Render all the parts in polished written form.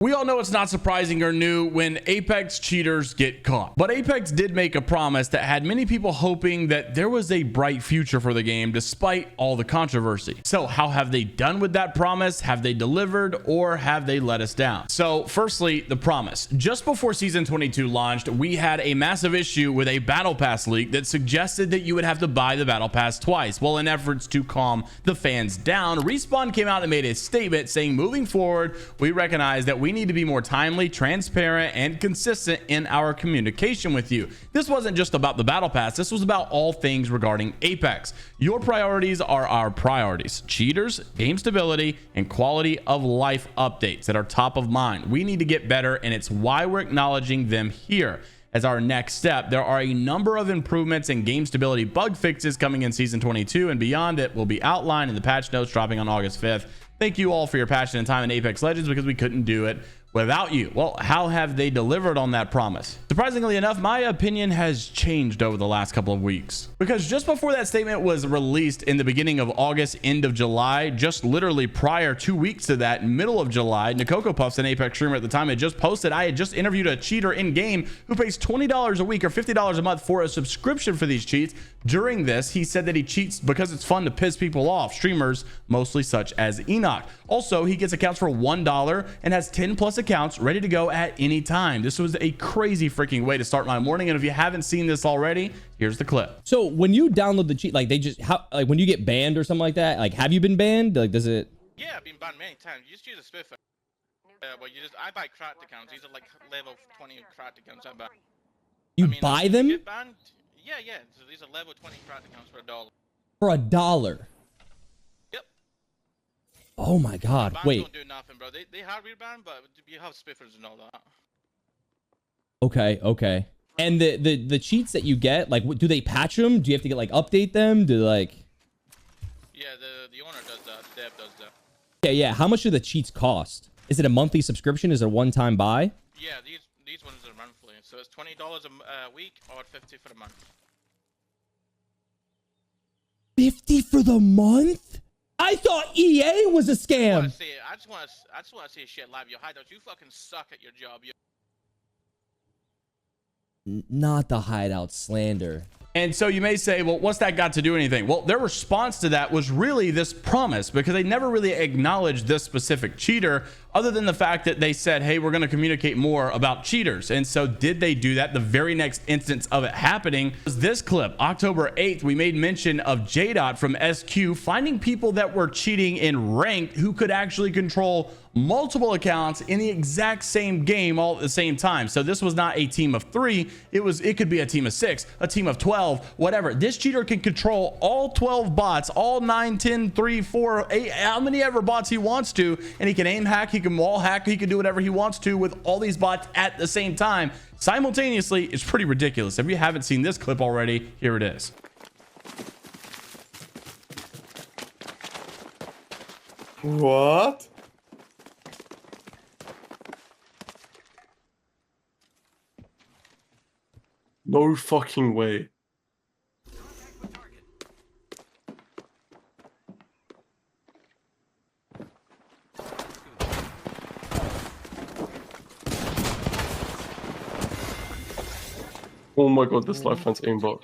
We all know it's not surprising or new when Apex cheaters get caught, but Apex did make a promise that had many people hoping that there was a bright future for the game despite all the controversy. So how have they done with that promise? Have they delivered, or have they let us down? So firstly, the promise. Just before season 22 launched, we had a massive issue with a battle pass leak that suggested that you would have to buy the battle pass twice. Well, in efforts to calm the fans down, Respawn came out and made a statement saying, moving forward, we recognize that we need to be more timely, transparent, and consistent in our communication with you. This wasn't just about the battle pass. This was about all things regarding Apex. Your priorities are our priorities. Cheaters, game stability, and quality of life updates that are top of mind. We need to get better, and it's why we're acknowledging them here. As our next step, there are a number of improvements and game stability bug fixes coming in season 22 and beyond that will be outlined in the patch notes dropping on August 5th. Thank you all for your passion and time in Apex Legends, because we couldn't do it without you. Well, how have they delivered on that promise? Surprisingly enough, my opinion has changed over the last couple of weeks, because just before that statement was released in the beginning of August, end of July, just literally prior 2 weeks to that, middle of July, Nicoco Puffs, an Apex streamer at the time, had just posted I had just interviewed a cheater in game who pays $20 a week or $50 a month for a subscription for these cheats. During this, he said that he cheats because it's fun to piss people off, streamers mostly such as Enoch. Also, he gets accounts for $1 and has 10 plus accounts ready to go at any time. This was a crazy freaking way to start my morning, and if you haven't seen this already, here's the clip. So when you download the cheat, like they just like when you get banned or something like that, like have you been banned? Like does it? Yeah, I've been banned many times. You just use a Spiffer. Well, I buy cracked accounts. These are like level 20 cracked accounts I buy. You buy them? You get banned? Yeah. So these are level 20 cracked accounts for $1. For $1? Yep. Oh my God! Bans Wait. Don't do nothing, bro. They hard reban, but you have Spiffers and all that. Okay. And the cheats that you get, like, do they patch them? Do you have to get like update them? Do like? Yeah, the owner does that. The dev does that. Yeah. How much do the cheats cost? Is it a monthly subscription? Is it a one-time buy? Yeah, these ones are monthly. So it's $20 a week or $50 for the month. 50 for the month? I thought EA was a scam. I just want to see a shit live. Your hideouts, you fucking suck at your job. Not the hideout slander. And so you may say, well, what's that got to do anything? Well, their response to that was really this promise, because they never really acknowledged this specific cheater, other than the fact that they said, hey, we're going to communicate more about cheaters. And so did they do that? The very next instance of it happening was this clip. October 8th, we made mention of JDot from SQ finding people that were cheating in ranked who could actually control multiple accounts in the exact same game all at the same time. So this was not a team of 3. It could be a team of 6, a team of 12, whatever. This cheater can control all 12 bots, all 9, 10, 3, 4, 8, how many ever bots he wants to, and he can aim hack, he can wall hack, he can do whatever he wants to with all these bots at the same time simultaneously. It's pretty ridiculous. If you haven't seen this clip already, here it is. What? No fucking way. Oh my god, this lifeline's aimbot.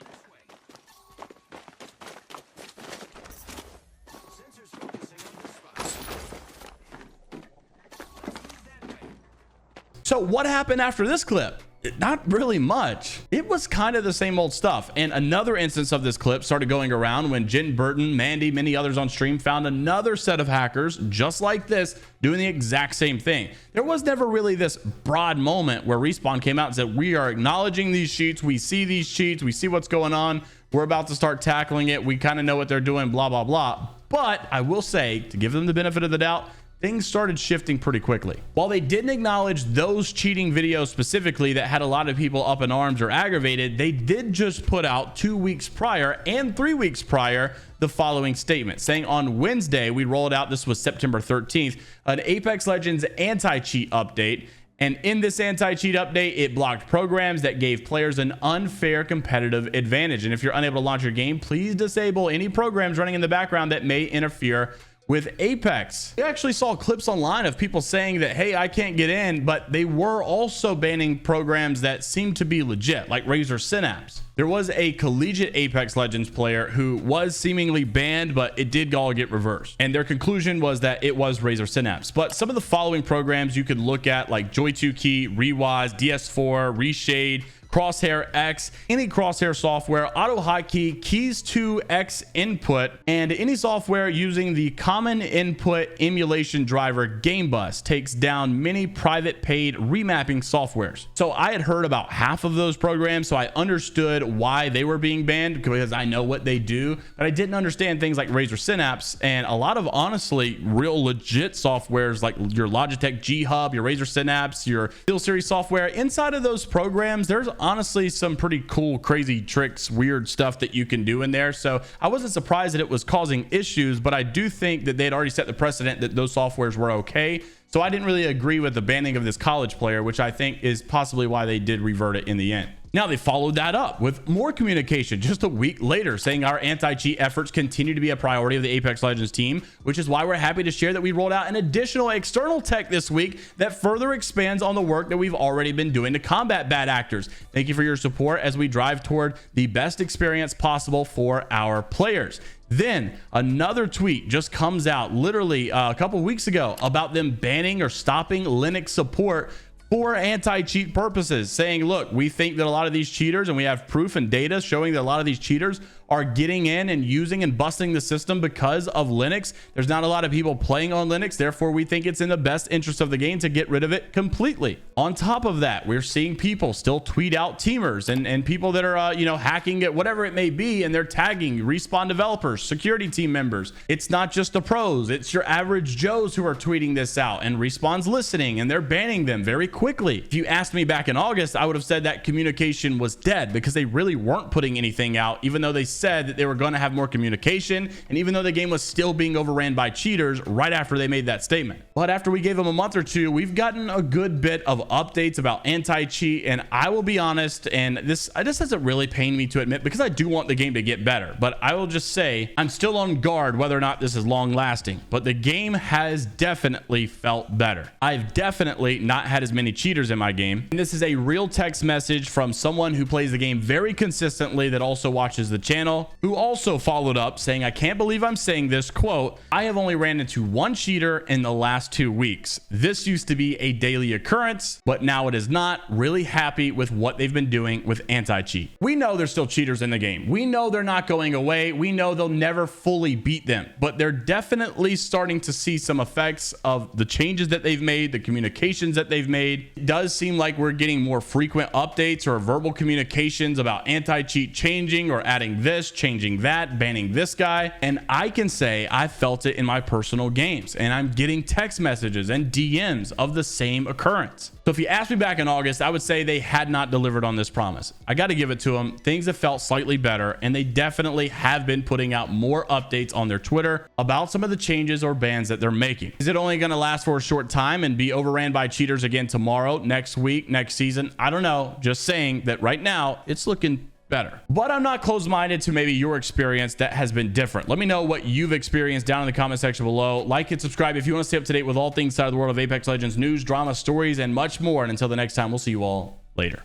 So what happened after this clip? Not really much. It was kind of the same old stuff. And another instance of this clip started going around when Jen Burton, Mandy, many others on stream found another set of hackers just like this doing the exact same thing. There was never really this broad moment where Respawn came out and said, we are acknowledging these cheats. We see these cheats. We see what's going on. We're about to start tackling it. We kind of know what they're doing, blah, blah, blah. But I will say, to give them the benefit of the doubt, things started shifting pretty quickly. While they didn't acknowledge those cheating videos specifically that had a lot of people up in arms or aggravated, they did just put out 2 weeks prior and 3 weeks prior the following statement, saying on Wednesday, we rolled out, this was September 13th, an Apex Legends anti-cheat update. And in this anti-cheat update, it blocked programs that gave players an unfair competitive advantage. And if you're unable to launch your game, please disable any programs running in the background that may interfere With Apex, we actually saw clips online of people saying that, hey, I can't get in, but they were also banning programs that seemed to be legit, like Razer Synapse. There was a collegiate Apex Legends player who was seemingly banned, but it did all get reversed. And their conclusion was that it was Razer Synapse. But some of the following programs you could look at, like Joy2Key, Rewise, DS4, Reshade, Crosshair X, any Crosshair software, Auto Hotkey, Keys 2 X Input, and any software using the common input emulation driver GameBus takes down many private paid remapping softwares. So I had heard about half of those programs, so I understood why they were being banned because I know what they do, but I didn't understand things like Razer Synapse and a lot of honestly real legit softwares like your Logitech G Hub, your Razer Synapse, your SteelSeries software. Inside of those programs, there's honestly some pretty cool, crazy tricks, weird stuff that you can do in there. So I wasn't surprised that it was causing issues, but I do think that they'd already set the precedent that those softwares were okay. So I didn't really agree with the banning of this college player, which I think is possibly why they did revert it in the end. Now they followed that up with more communication just a week later, saying our anti-cheat efforts continue to be a priority of the Apex Legends team, which is why we're happy to share that we rolled out an additional external tech this week that further expands on the work that we've already been doing to combat bad actors. Thank you for your support as we drive toward the best experience possible for our players. Then another tweet just comes out literally a couple weeks ago about them banning or stopping Linux support for anti-cheat purposes, saying, look, we think that a lot of these cheaters, and we have proof and data showing that a lot of these cheaters are getting in and using and busting the system because of Linux. There's not a lot of people playing on Linux. Therefore, we think it's in the best interest of the game to get rid of it completely. On top of that, we're seeing people still tweet out teamers and people that are, hacking it, whatever it may be, and they're tagging Respawn developers, security team members. It's not just the pros. It's your average Joes who are tweeting this out, and Respawn's listening, and they're banning them very quickly. If you asked me back in August, I would have said that communication was dead because they really weren't putting anything out, even though they said that they were going to have more communication, and even though the game was still being overran by cheaters right after they made that statement. But after we gave them a month or two, we've gotten a good bit of updates about anti-cheat, and I will be honest, and this doesn't really pain me to admit because I do want the game to get better, but I will just say I'm still on guard whether or not this is long lasting. But the game has definitely felt better. I've definitely not had as many cheaters in my game, and this is a real text message from someone who plays the game very consistently that also watches the channel, who also followed up saying, I can't believe I'm saying this, quote, I have only ran into one cheater in the last 2 weeks. This used to be a daily occurrence, but now it is not. Really happy with what they've been doing with anti-cheat. We know there's still cheaters in the game. We know they're not going away. We know they'll never fully beat them, but they're definitely starting to see some effects of the changes that they've made, the communications that they've made. It does seem like we're getting more frequent updates or verbal communications about anti-cheat changing or adding this, changing that, banning this guy. And I can say I felt it in my personal games, and I'm getting text messages and DMs of the same occurrence. So if you asked me back in August, I would say they had not delivered on this promise. I got to give it to them. Things have felt slightly better, and they definitely have been putting out more updates on their Twitter about some of the changes or bans that they're making. Is it only going to last for a short time and be overran by cheaters again tomorrow, next week, next season? I don't know. Just saying that right now it's looking better. But I'm not closed-minded to maybe your experience that has been different. Let me know what you've experienced down in the comment section below. Like and subscribe if you want to stay up to date with all things inside of the world of Apex Legends news, drama, stories, and much more. And until the next time, we'll see you all later.